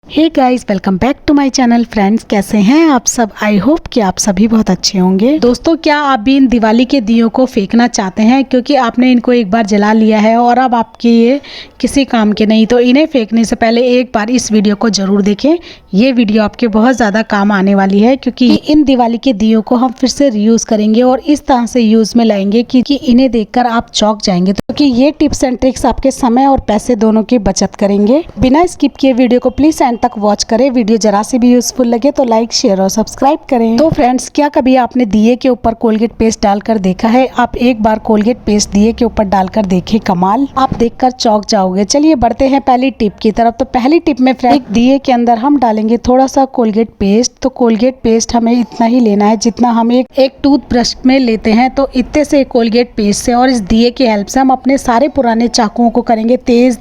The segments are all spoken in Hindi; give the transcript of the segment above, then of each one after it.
Hey guys, welcome back to my channel. Friends, कैसे हैं आप सब? आई होप कि आप सभी बहुत अच्छे होंगे। दोस्तों, क्या आप भी इन दिवाली के दियों को फेंकना चाहते हैं? क्योंकि आपने इनको एक बार जला लिया है और अब आपके ये किसी काम के नहीं। तो इन्हें फेंकने से पहले एक बार इस वीडियो को जरूर देखें। ये वीडियो आपके बहुत ज़्यादा काम आने वाली है, क्योंकि इन दिवाली के दियों को हम फिर से रीयूज़ करेंगे और इस तरह से यूज़ में लाएंगे कि इन्हें देखकर आप चौंक जाएंगे। क्योंकि ये टिप्स एंड ट्रिक्स आपके समय और पैसे दोनों की बचत करेंगे। बिना स्किप किए वीडियो को प्लीज एंड तक वॉच करें। वीडियो जरा से भी यूजफुल लगे तो लाइक, शेयर और सब्सक्राइब करें। तो फ्रेंड्स, क्या कभी आपने दिए के ऊपर कोलगेट पेस्ट डालकर देखा है? आप एक बार कोलगेट पेस्ट दिए के ऊपर डालकर देखें, कमाल, आप देखकर चौंक जाओगे। चलिए बढ़ते हैं पहली टिप की तरफ। तो पहली टिप में फ्रेंड्स, दिए के अंदर हम डालेंगे थोड़ा सा कोलगेट पेस्ट। तो कोलगेट पेस्ट हमें इतना ही लेना है जितना हम एक टूथब्रश में लेते हैं। तो इतने से कोलगेट पेस्ट से और इस दिए की हेल्प से हम अपने सारे पुराने चाकुओं को करेंगे तेज,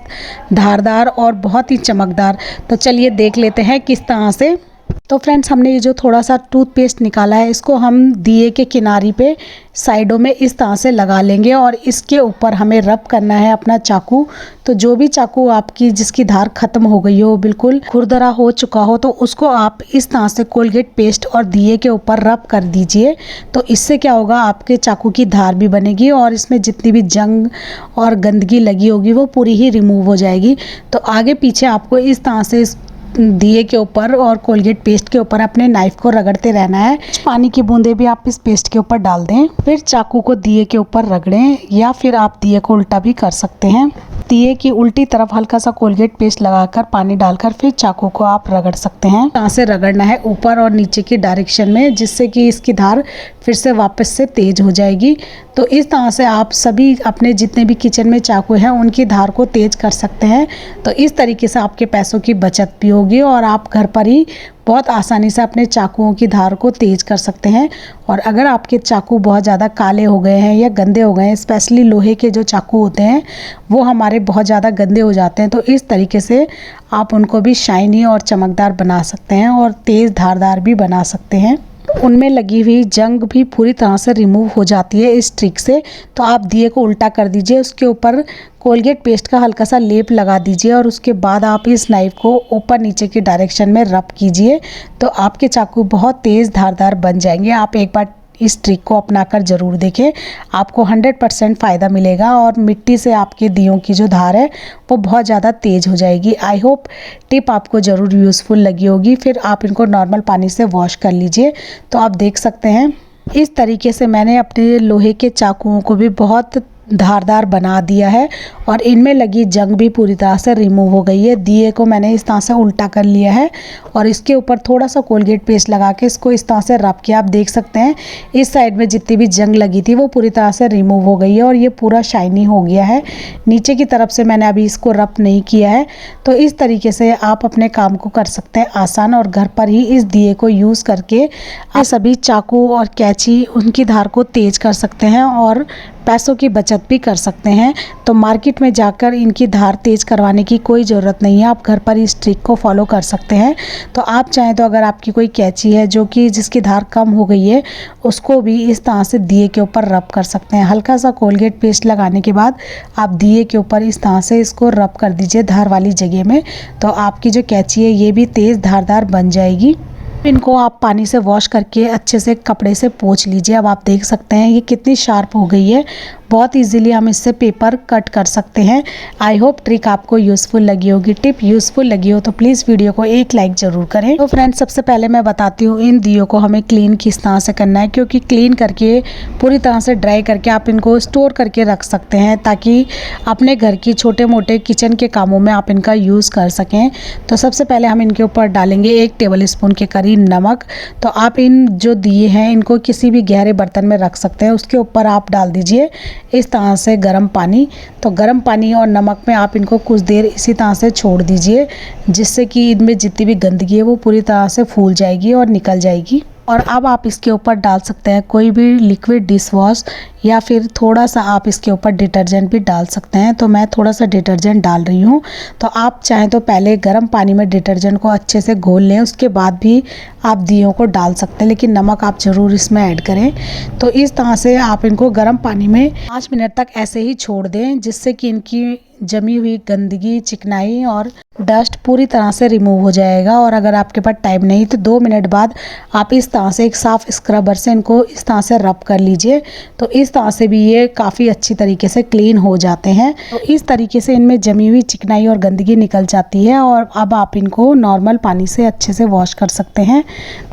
धारदार और बहुत ही चमकदार। तो चलिए देख लेते हैं किस तरह से। तो फ्रेंड्स, हमने ये जो थोड़ा सा टूथपेस्ट निकाला है, इसको हम दिए के किनारी पे साइडों में इस तरह से लगा लेंगे और इसके ऊपर हमें रब करना है अपना चाकू। तो जो भी चाकू आपकी जिसकी धार खत्म हो गई हो, बिल्कुल खुरदरा हो चुका हो, तो उसको आप इस तरह से कोलगेट पेस्ट और दिए के ऊपर रब कर दीजिए। तो इससे क्या होगा, आपके चाकू की धार भी बनेगी और इसमें जितनी भी जंग और गंदगी लगी होगी वो पूरी ही रिमूव हो जाएगी। तो आगे पीछे आपको इस तरह से दिए के ऊपर और कोलगेट पेस्ट के ऊपर अपने नाइफ को रगड़ते रहना है। पानी की बूंदे भी आप इस पेस्ट के ऊपर डाल दें, फिर चाकू को दिए के ऊपर रगड़ें, या फिर आप दिए को उल्टा भी कर सकते हैं। दिए की उल्टी तरफ हल्का सा कोलगेट पेस्ट लगाकर पानी डालकर फिर चाकू को आप रगड़ सकते हैं। यहाँ से रगड़ना है ऊपर और नीचे की डायरेक्शन में, जिससे कि इसकी धार फिर से वापस से तेज हो जाएगी। तो इस तरह से आप सभी अपने जितने भी किचन में चाकू हैं उनकी धार को तेज कर सकते हैं। तो इस तरीके से आपके पैसों की बचत भी होगी और आप घर पर ही बहुत आसानी से अपने चाकुओं की धार को तेज कर सकते हैं। और अगर आपके चाकू बहुत ज़्यादा काले हो गए हैं या गंदे हो गए हैं, स्पेशली लोहे के जो चाकू होते हैं वो हमारे बहुत ज़्यादा गंदे हो जाते हैं, तो इस तरीके से आप उनको भी शाइनी और चमकदार बना सकते हैं और तेज़ धारदार भी बना सकते हैं। उनमें लगी हुई जंग भी पूरी तरह से रिमूव हो जाती है इस ट्रिक से। तो आप दिए को उल्टा कर दीजिए, उसके ऊपर कोलगेट पेस्ट का हल्का सा लेप लगा दीजिए और उसके बाद आप इस नाइफ को ऊपर नीचे की डायरेक्शन में रब कीजिए। तो आपके चाकू बहुत तेज़ धारदार बन जाएंगे। आप एक बार इस ट्रिक को अपनाकर ज़रूर देखें, आपको 100% फ़ायदा मिलेगा और मिट्टी से आपके दियों की जो धार है वो बहुत ज़्यादा तेज़ हो जाएगी। आई होप टिप आपको ज़रूर यूज़फुल लगी होगी। फिर आप इनको नॉर्मल पानी से वॉश कर लीजिए। तो आप देख सकते हैं इस तरीके से मैंने अपने लोहे के चाकुओं को भी बहुत धारदार बना दिया है और इनमें लगी जंग भी पूरी तरह से रिमूव हो गई है। दिए को मैंने इस तरह से उल्टा कर लिया है और इसके ऊपर थोड़ा सा कोलगेट पेस्ट लगा के इसको इस तरह से रब किया। आप देख सकते हैं इस साइड में जितनी भी जंग लगी थी वो पूरी तरह से रिमूव हो गई है और ये पूरा शाइनी हो गया है। नीचे की तरफ से मैंने अभी इसको रब नहीं किया है। तो इस तरीके से आप अपने काम को कर सकते हैं आसान और घर पर ही इस दिए को यूज़ करके आप सभी चाकू और कैंची उनकी धार को तेज कर सकते हैं और पैसों की बचत भी कर सकते हैं। तो मार्केट में जाकर इनकी धार तेज करवाने की कोई ज़रूरत नहीं है, आप घर पर इस ट्रिक को फॉलो कर सकते हैं। तो आप चाहें तो अगर आपकी कोई कैंची है जो कि जिसकी धार कम हो गई है, उसको भी इस तरह से दिए के ऊपर रब कर सकते हैं। हल्का सा कोलगेट पेस्ट लगाने के बाद आप दिए के ऊपर इस तरह से इसको रब कर दीजिए धार वाली जगह में। तो आपकी जो कैंची है ये भी तेज़ धारदार बन जाएगी। इनको आप पानी से वॉश करके अच्छे से कपड़े से पोंछ लीजिए। अब आप देख सकते हैं ये कितनी शार्प हो गई है। बहुत इजीली हम इससे पेपर कट कर सकते हैं। आई होप ट्रिक आपको यूज़फुल लगी होगी। टिप यूज़फुल लगी हो तो प्लीज़ वीडियो को एक लाइक ज़रूर करें। तो फ्रेंड्स, सबसे पहले मैं बताती हूँ इन दियों को हमें क्लीन किस तरह से करना है, क्योंकि क्लीन करके पूरी तरह से ड्राई करके आप इनको स्टोर करके रख सकते हैं ताकि अपने घर की छोटे मोटे किचन के कामों में आप इनका यूज़ कर सकें। तो सबसे पहले हम इनके ऊपर डालेंगे 1 टेबल स्पून के करीब नमक। तो आप इन जो दिए हैं इनको किसी भी गहरे बर्तन में रख सकते हैं। उसके ऊपर आप डाल दीजिए इस तरह से गर्म पानी। तो गर्म पानी और नमक में आप इनको कुछ देर इसी तरह से छोड़ दीजिए, जिससे कि इनमें जितनी भी गंदगी है वो पूरी तरह से फूल जाएगी और निकल जाएगी। और अब आप इसके ऊपर डाल सकते हैं कोई भी लिक्विड डिश वॉश या फिर थोड़ा सा आप इसके ऊपर डिटर्जेंट भी डाल सकते हैं। तो मैं थोड़ा सा डिटर्जेंट डाल रही हूँ। तो आप चाहें तो पहले गर्म पानी में डिटर्जेंट को अच्छे से घोल लें, उसके बाद भी आप दियों को डाल सकते हैं, लेकिन नमक आप ज़रूर इसमें ऐड करें। तो इस तरह से आप इनको गर्म पानी में 5 मिनट तक ऐसे ही छोड़ दें, जिससे कि इनकी जमी हुई गंदगी, चिकनाई और डस्ट पूरी तरह से रिमूव हो जाएगा। और अगर आपके पास टाइम नहीं तो 2 मिनट बाद आप इस तरह से एक साफ़ स्क्रबर से इनको इस तरह से रब कर लीजिए। तो इस तरह से भी ये काफ़ी अच्छी तरीके से क्लीन हो जाते हैं। तो इस तरीके से इनमें जमी हुई चिकनाई और गंदगी निकल जाती है और अब आप इनको नॉर्मल पानी से अच्छे से वॉश कर सकते हैं।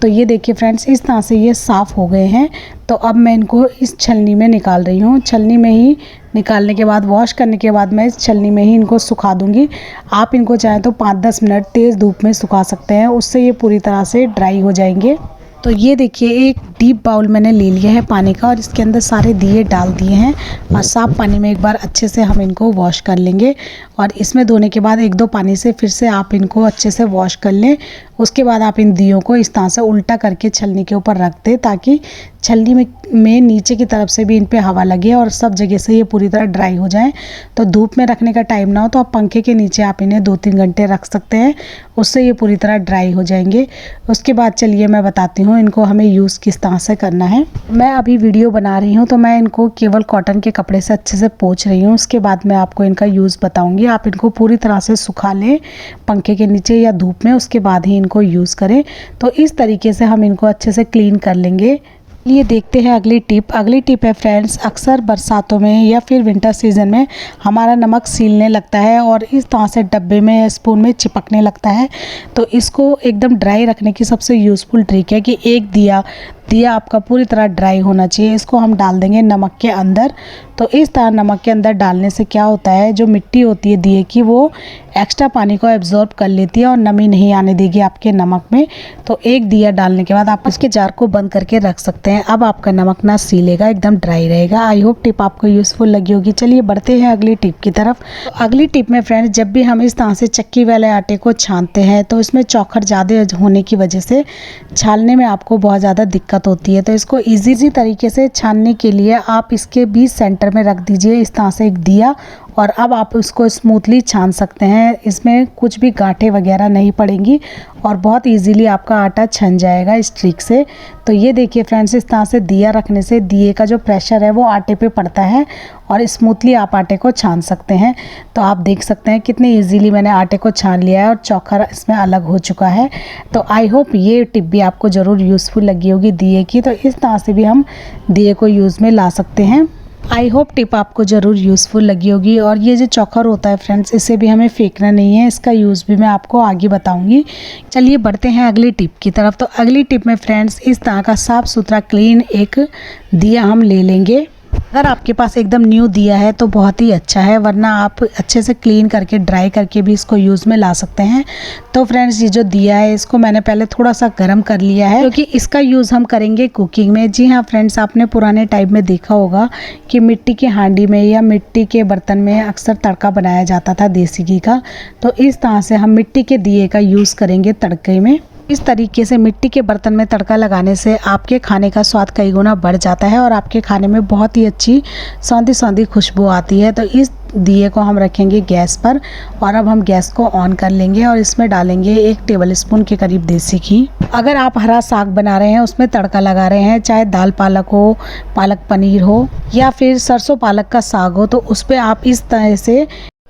तो ये देखिए फ्रेंड्स, इस तरह से ये साफ़ हो गए हैं। तो अब मैं इनको इस छलनी में निकाल रही हूँ। छलनी में ही निकालने के बाद, वॉश करने के बाद मैं इस छलनी में ही इनको सुखा दूंगी। आप इनको चाहें तो 5-10 मिनट तेज़ धूप में सुखा सकते हैं, उससे ये पूरी तरह से ड्राई हो जाएंगे। तो ये देखिए, एक डीप बाउल मैंने ले लिया है पानी का और इसके अंदर सारे दिए डाल दिए हैं और साफ़ पानी में एक बार अच्छे से हम इनको वॉश कर लेंगे। और इसमें धोने के बाद 1-2 पानी से फिर से आप इनको अच्छे से वॉश कर लें। उसके बाद आप इन दियों को इस तरह से उल्टा करके छलनी के ऊपर रख दें, ताकि छलनी में नीचे की तरफ से भी इन पे हवा लगे और सब जगह से ये पूरी तरह ड्राई हो जाए। तो धूप में रखने का टाइम ना हो तो आप पंखे के नीचे आप इन्हें 2-3 घंटे रख सकते हैं, उससे ये पूरी तरह ड्राई हो जाएंगे। उसके बाद चलिए मैं बताती हूँ इनको हमें यूज़ किस तरह से करना है। मैं अभी वीडियो बना रही हूँ तो मैं इनको केवल कॉटन के कपड़े से अच्छे से पोंछ रही हूँ। उसके बाद मैं आपको इनका यूज़ बताऊँगी। आप इनको पूरी तरह से सुखा लें पंखे के नीचे या धूप में, उसके बाद ही इनको यूज़ करें। तो इस तरीके से हम इनको अच्छे से क्लीन कर लेंगे। ये देखते हैं अगली टिप। अगली टिप है फ्रेंड्स, अक्सर बरसातों में या फिर विंटर सीज़न में हमारा नमक सीलने लगता है और इस तरह से डब्बे में या स्पून में चिपकने लगता है। तो इसको एकदम ड्राई रखने की सबसे यूज़फुल ट्रिक है कि एक दिया आपका पूरी तरह ड्राई होना चाहिए। इसको हम डाल देंगे नमक के अंदर। तो इस तरह नमक के अंदर डालने से क्या होता है, जो मिट्टी होती है दिए की, वो एक्स्ट्रा पानी को एब्जॉर्ब कर लेती है और नमी नहीं आने देगी आपके नमक में। तो एक दिया डालने के बाद आप इसके जार को बंद करके रख सकते हैं। अब आपका नमक ना सीलेगा, एकदम ड्राई रहेगा। आई होप टिप आपको यूज़फुल लगी होगी। चलिए बढ़ते हैं अगली टिप की तरफ। तो अगली टिप में फ्रेंड्स, जब भी हम इस तरह से चक्की वाले आटे को छानते हैं तो इसमें चौखट ज़्यादा होने की वजह से छानने में आपको बहुत ज़्यादा दिक्कत होती है। तो इसको इजी तरीके से छानने के लिए आप इसके बीच सेंटर में रख दीजिए इस तरह से एक दिया, और अब आप उसको स्मूथली छान सकते हैं। इसमें कुछ भी गांठें वगैरह नहीं पड़ेंगी और बहुत इजीली आपका आटा छन जाएगा इस ट्रिक से। तो ये देखिए फ्रेंड्स, इस तरह से दिया रखने से दिए का जो प्रेशर है वो आटे पे पड़ता है और स्मूथली आप आटे को छान सकते हैं। तो आप देख सकते हैं कितने इजीली मैंने आटे को छान लिया है और चौखर इसमें अलग हो चुका है। तो आई होप ये टिप भी आपको ज़रूर यूज़फुल लगी होगी दिए की। तो इस तरह से भी हम दिए को यूज़ में ला सकते हैं। आई होप टिप आपको ज़रूर यूज़फुल लगी होगी। और ये जो चौखर होता है फ्रेंड्स, इसे भी हमें फेंकना नहीं है, इसका यूज़ भी मैं आपको आगे बताऊंगी। चलिए बढ़ते हैं अगली टिप की तरफ। तो अगली टिप में फ्रेंड्स, इस तरह का साफ़ सुथरा क्लीन एक दिया हम ले लेंगे। अगर आपके पास एकदम न्यू दिया है तो बहुत ही अच्छा है, वरना आप अच्छे से क्लीन करके ड्राई करके भी इसको यूज़ में ला सकते हैं। तो फ्रेंड्स, ये जो दिया है इसको मैंने पहले थोड़ा सा गर्म कर लिया है, क्योंकि इसका यूज़ हम करेंगे कुकिंग में। जी हाँ फ्रेंड्स, आपने पुराने टाइम में देखा होगा कि मिट्टी की हांडी में या मिट्टी के बर्तन में अक्सर तड़का बनाया जाता था देसी घी का। तो इस तरह से हम मिट्टी के दिए का यूज़ करेंगे तड़के में। इस तरीके से मिट्टी के बर्तन में तड़का लगाने से आपके खाने का स्वाद कई गुना बढ़ जाता है और आपके खाने में बहुत ही अच्छी सौंधी सौंधी खुशबू आती है। तो इस दिए को हम रखेंगे गैस पर और अब हम गैस को ऑन कर लेंगे और इसमें डालेंगे 1 टेबल स्पून के करीब देसी घी। अगर आप हरा साग बना रहे हैं, उसमें तड़का लगा रहे हैं, चाहे दाल पालक हो, पालक पनीर हो या फिर सरसों पालक का साग हो, तो उस पर आप इस तरह से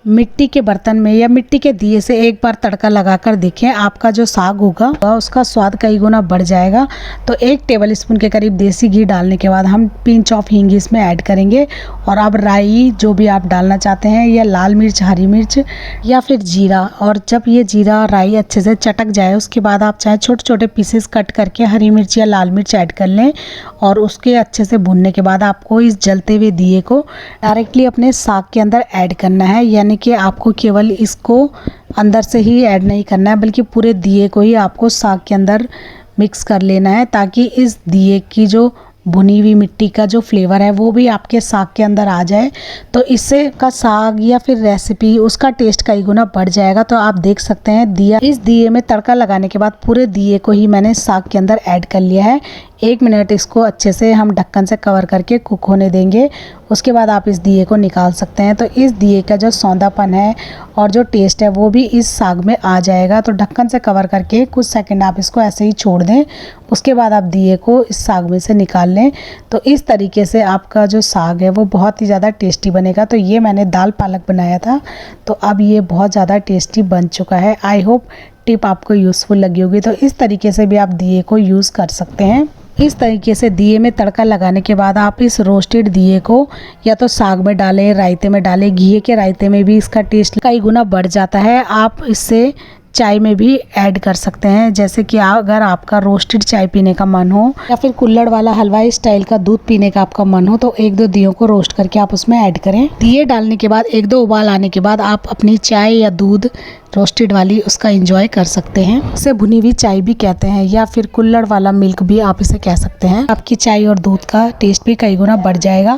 मिट्टी के बर्तन में या मिट्टी के दिए से एक बार तड़का लगाकर देखें। आपका जो साग होगा उसका स्वाद कई गुना बढ़ जाएगा। तो 1 टेबल स्पून के करीब देसी घी डालने के बाद हम पिंच ऑफ हींग इसमें ऐड करेंगे और अब राई जो भी आप डालना चाहते हैं, या लाल मिर्च, हरी मिर्च या फिर जीरा। और जब ये जीरा राई अच्छे से चटक जाए उसके बाद आप चाहे छोटे छोटे पीसेस कट करके हरी मिर्च या लाल मिर्च ऐड कर लें और उसके अच्छे से भुनने के बाद आपको इस जलते हुए दिए को डायरेक्टली अपने साग के अंदर ऐड करना है। यानी कि आपको केवल इसको अंदर से ही ऐड नहीं करना है, बल्कि पूरे दिए को ही आपको साग के अंदर मिक्स कर लेना है, ताकि इस दिए की जो भुनी हुई मिट्टी का जो फ्लेवर है वो भी आपके साग के अंदर आ जाए। तो इससे का साग या फिर रेसिपी उसका टेस्ट कई गुना बढ़ जाएगा। तो आप देख सकते हैं दिया, इस दिए में तड़का लगाने के बाद पूरे दिए को ही मैंने साग के अंदर ऐड कर लिया है। 1 मिनट इसको अच्छे से हम ढक्कन से कवर करके कुक होने देंगे। उसके बाद आप इस दिए को निकाल सकते हैं। तो इस दिए का जो सौंधापन है और जो टेस्ट है वो भी इस साग में आ जाएगा। तो ढक्कन से कवर करके कुछ सेकंड आप इसको ऐसे ही छोड़ दें। उसके बाद आप दिए को इस साग में से निकाल लें। तो इस तरीके से आपका जो साग है वो बहुत ही ज़्यादा टेस्टी बनेगा। तो ये मैंने दाल पालक बनाया था, तो अब ये बहुत ज़्यादा टेस्टी बन चुका है। आई होप टिप आपको यूज़फुल लगी होगी। तो इस तरीके से भी आप दिए को यूज़ कर सकते हैं। इस तरीके से दिए में तड़का लगाने के बाद आप इस रोस्टेड दिए को या तो साग में डालें, रायते में डालें। घी के रायते में भी इसका टेस्ट कई गुना बढ़ जाता है। आप इससे चाय में भी ऐड कर सकते हैं। जैसे कि अगर आपका रोस्टेड चाय पीने का मन हो या फिर कुल्हड़ वाला हलवाई स्टाइल का दूध पीने का आपका मन हो, तो 1-2 दियों को रोस्ट करके आप उसमें ऐड करें। दिए डालने के बाद 1-2 उबाल आने के बाद आप अपनी चाय या दूध रोस्टेड वाली उसका एंजॉय कर सकते हैं। इसे भुनी हुई चाय भी कहते हैं या फिर कुल्हड़ वाला मिल्क भी आप इसे कह सकते हैं। आपकी चाय और दूध का टेस्ट भी कई गुना बढ़ जाएगा।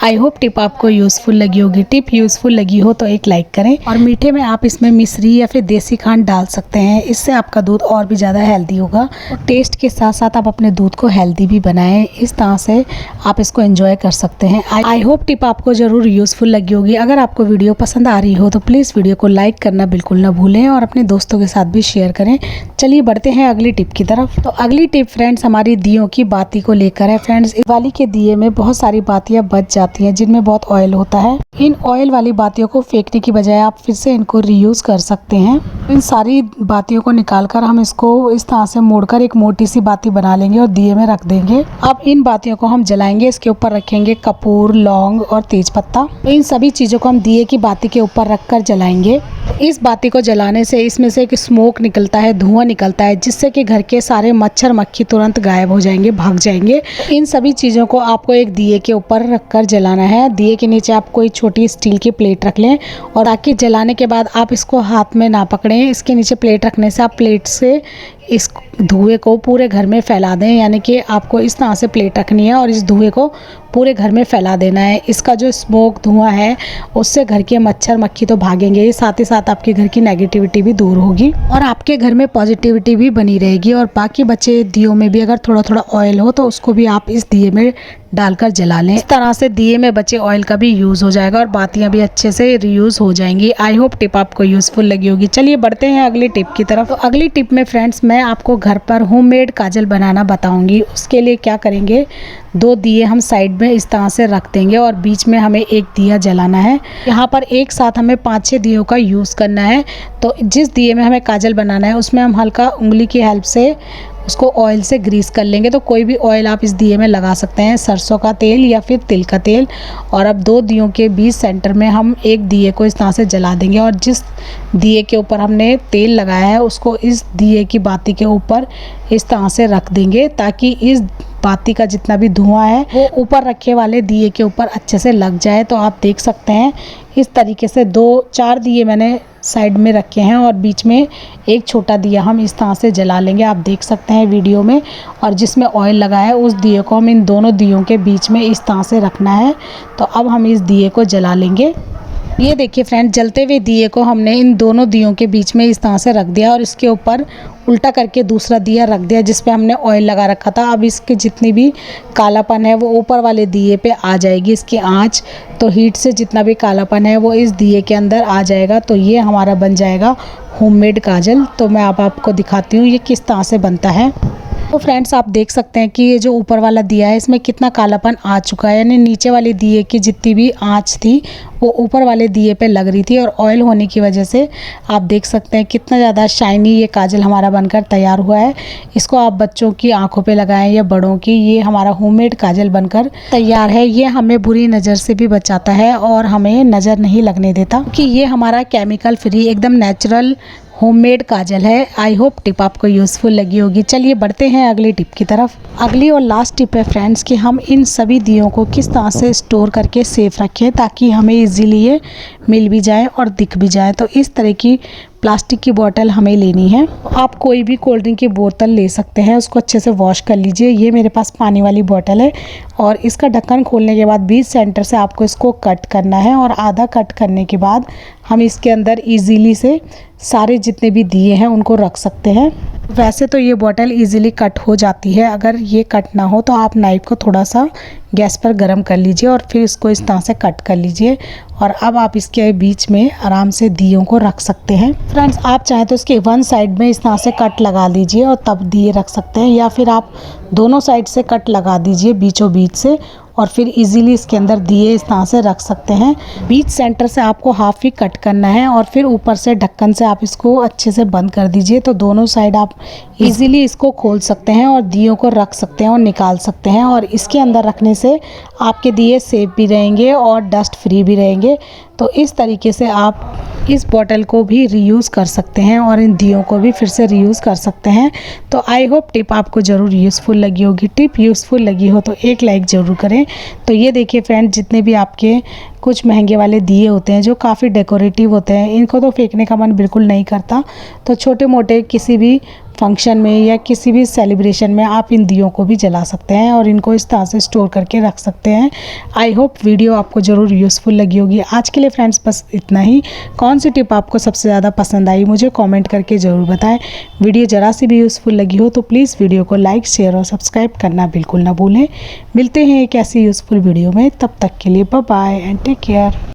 आई होप टिप आपको यूज़फुल लगी होगी। टिप यूज़फुल लगी हो तो एक लाइक करें। और मीठे में आप इसमें मिश्री या फिर देसी खांड डाल सकते हैं। इससे आपका दूध और भी ज़्यादा हेल्दी होगा। और टेस्ट के साथ साथ आप अपने दूध को हेल्दी भी बनाएं। इस तरह से आप इसको एंजॉय कर सकते हैं। आई होप टिप आपको ज़रूर यूज़फुल लगी होगी। अगर आपको वीडियो पसंद आ रही हो तो प्लीज़ वीडियो को लाइक करना बिल्कुल ना भूलें और अपने दोस्तों के साथ भी शेयर करें। चलिए बढ़ते हैं अगली टिप की तरफ। तो अगली टिप फ्रेंड्स हमारी दियों की बाती को लेकर है। फ्रेंड्स, दिवाली के दिए में बहुत सारी बातियां बच जाती हैं जिनमें बहुत ऑयल होता है। इन ऑयल वाली बातियों को फेंकने की बजाय आप फिर से इनको रीयूज कर सकते हैं। इन सारी बातियों को निकालकर हम इसको इस तरह से मोड़कर एक मोटी सी बाती बना लेंगे और दिए में रख देंगे। अब इन बातियों को हम जलाएंगे। इसके ऊपर रखेंगे कपूर, लौंग और तेज पत्ता। इन सभी चीज़ों को हम दिए की बाती के ऊपर रखकर जलाएंगे। इस बाती को जलाने से इसमें से एक स्मोक निकलता है, धुआं निकलता है, जिससे कि घर के सारे मच्छर मक्खी तुरंत गायब हो जाएंगे, भाग जाएंगे। इन सभी चीज़ों को आपको एक दिए के ऊपर रखकर जलाना है। दिए के नीचे आप कोई छोटी स्टील की प्लेट रख लें और ताकि जलाने के बाद आप इसको हाथ में ना पकड़ें। इसके नीचे प्लेट रखने से आप प्लेट से इस धुएं को पूरे घर में फैला दें। यानी कि आपको इस तरह से प्लेट रखनी है और इस धुएं को पूरे घर में फैला देना है। इसका जो स्मोक धुआं है उससे घर के मच्छर मक्खी तो भागेंगे, साथ ही साथ आपके घर की नेगेटिविटी भी दूर होगी और आपके घर में पॉजिटिविटी भी बनी रहेगी। और बाकी बचे दियों में भी अगर थोड़ा थोड़ा ऑयल हो तो उसको भी आप इस दिए में डालकर जला लें। इस तरह से दिए में बचे ऑयल का भी यूज़ हो जाएगा और बातियां भी अच्छे से रीयूज हो जाएंगी। आई होप टिप आपको यूज़फुल लगी होगी। चलिए बढ़ते हैं अगली टिप की तरफ। तो अगली टिप में फ्रेंड्स मैं आपको घर पर होममेड काजल बनाना बताऊंगी। उसके लिए क्या करेंगे, 2 दिए हम साइड में इस तरह से रख देंगे और बीच में हमें एक दिया जलाना है। यहाँ पर एक साथ हमें 5-6 दियों का यूज़ करना है। तो जिस दिए में हमें काजल बनाना है उसमें हम हल्का उंगली की हेल्प से उसको ऑयल से ग्रीस कर लेंगे। तो कोई भी ऑयल आप इस दिए में लगा सकते हैं, सरसों का तेल या फिर तिल का तेल। और अब 2 दियों के बीच सेंटर में हम एक दिए को इस तरह से जला देंगे और जिस दिए के ऊपर हमने तेल लगाया है उसको इस दिए की बाती के ऊपर इस तरह से रख देंगे ताकि इस बाती का जितना भी धुआं है वो ऊपर रखे वाले दिए के ऊपर अच्छे से लग जाए। तो आप देख सकते हैं इस तरीके से 2-4 दिए मैंने साइड में रखे हैं और बीच में एक छोटा दिया हम इस तरह से जला लेंगे। आप देख सकते हैं वीडियो में। और जिसमें ऑयल लगा है उस दिए को हम इन दोनों दियों के बीच में इस तरह से रखना है। तो अब हम इस दिए को जला लेंगे। ये देखिए फ्रेंड, जलते हुए दिए को हमने इन दोनों दियों के बीच में इस तरह से रख दिया और इसके ऊपर उल्टा करके दूसरा दिया रख दिया जिस पे हमने ऑयल लगा रखा था। अब इसके जितनी भी कालापन है वो ऊपर वाले दिए पे आ जाएगी। इसकी आंच तो हीट से जितना भी कालापन है वो इस दिए के अंदर आ जाएगा। तो ये हमारा बन जाएगा होममेड काजल। तो मैं आपको दिखाती हूँ ये किस तरह से बनता है। तो फ्रेंड्स आप देख सकते हैं कि ये जो ऊपर वाला दिया है इसमें कितना कालापन आ चुका है। यानी नीचे वाले दिए की जितनी भी आंच थी वो ऊपर वाले दिए पे लग रही थी और ऑयल होने की वजह से आप देख सकते हैं कितना ज़्यादा शाइनी ये काजल हमारा बनकर तैयार हुआ है। इसको आप बच्चों की आंखों पे लगाएं या बड़ों की, ये हमारा होममेड काजल बनकर तैयार है। ये हमें बुरी नज़र से भी बचाता है और हमें नज़र नहीं लगने देता कि ये हमारा केमिकल फ्री एकदम नेचुरल होममेड काजल है। आई होप टिप आपको यूज़फुल लगी होगी। चलिए बढ़ते हैं अगली टिप की तरफ। अगली और लास्ट टिप है फ्रेंड्स कि हम इन सभी दियों को किस तरह से स्टोर करके सेफ रखें ताकि हमें इजीली ये मिल भी जाए और दिख भी जाए। तो इस तरह की प्लास्टिक की बोतल हमें लेनी है। आप कोई भी कोल्ड ड्रिंक की बोतल ले सकते हैं, उसको अच्छे से वॉश कर लीजिए। ये मेरे पास पानी वाली बोतल है और इसका ढक्कन खोलने के बाद बीच सेंटर से आपको इसको कट करना है और आधा कट करने के बाद हम इसके अंदर इजीली से सारे जितने भी दिए हैं उनको रख सकते हैं। वैसे तो ये बॉटल इजीली कट हो जाती है, अगर ये कट ना हो तो आप नाइफ को थोड़ा सा गैस पर गर्म कर लीजिए और फिर इसको इस तरह से कट कर लीजिए। और अब आप इसके बीच में आराम से दियों को रख सकते हैं। फ्रेंड्स, आप चाहें तो इसके वन साइड में इस तरह से कट लगा दीजिए और तब दिए रख सकते हैं, या फिर आप दोनों साइड से कट लगा दीजिए बीचों बीच से, और फिर इजीली इसके अंदर दिए इस तरह से रख सकते हैं। बीच सेंटर से आपको हाफ ही कट करना है और फिर ऊपर से ढक्कन से आप इसको अच्छे से बंद कर दीजिए, तो दोनों साइड आप इजीली इसको खोल सकते हैं और दियों को रख सकते हैं और निकाल सकते हैं। और इसके अंदर रखने से आपके दिए सेफ भी रहेंगे और डस्ट फ्री भी रहेंगे। तो इस तरीके से आप इस बॉटल को भी रीयूज़ कर सकते हैं और इन दियों को भी फिर से रीयूज़ कर सकते हैं। तो आई होप टिप आपको ज़रूर यूज़फुल लगी होगी। टिप यूज़फुल लगी हो तो एक लाइक ज़रूर करें। तो ये देखिए फ्रेंड, जितने भी आपके कुछ महंगे वाले दिए होते हैं जो काफ़ी डेकोरेटिव होते हैं, इनको तो फेंकने का मन बिल्कुल नहीं करता। तो छोटे मोटे किसी भी फंक्शन में या किसी भी सेलिब्रेशन में आप इन दियों को भी जला सकते हैं और इनको इस तरह से स्टोर करके रख सकते हैं। आई होप वीडियो आपको ज़रूर यूज़फुल लगी होगी। आज के लिए फ्रेंड्स बस इतना ही। कौन सी टिप आपको सबसे ज़्यादा पसंद आई मुझे कमेंट करके ज़रूर बताएं। वीडियो ज़रा सी भी यूज़फुल लगी हो तो प्लीज़ वीडियो को लाइक, शेयर और सब्सक्राइब करना बिल्कुल ना भूलें। मिलते हैं एक ऐसी यूज़फुल वीडियो में, तब तक के लिए bye bye and take care.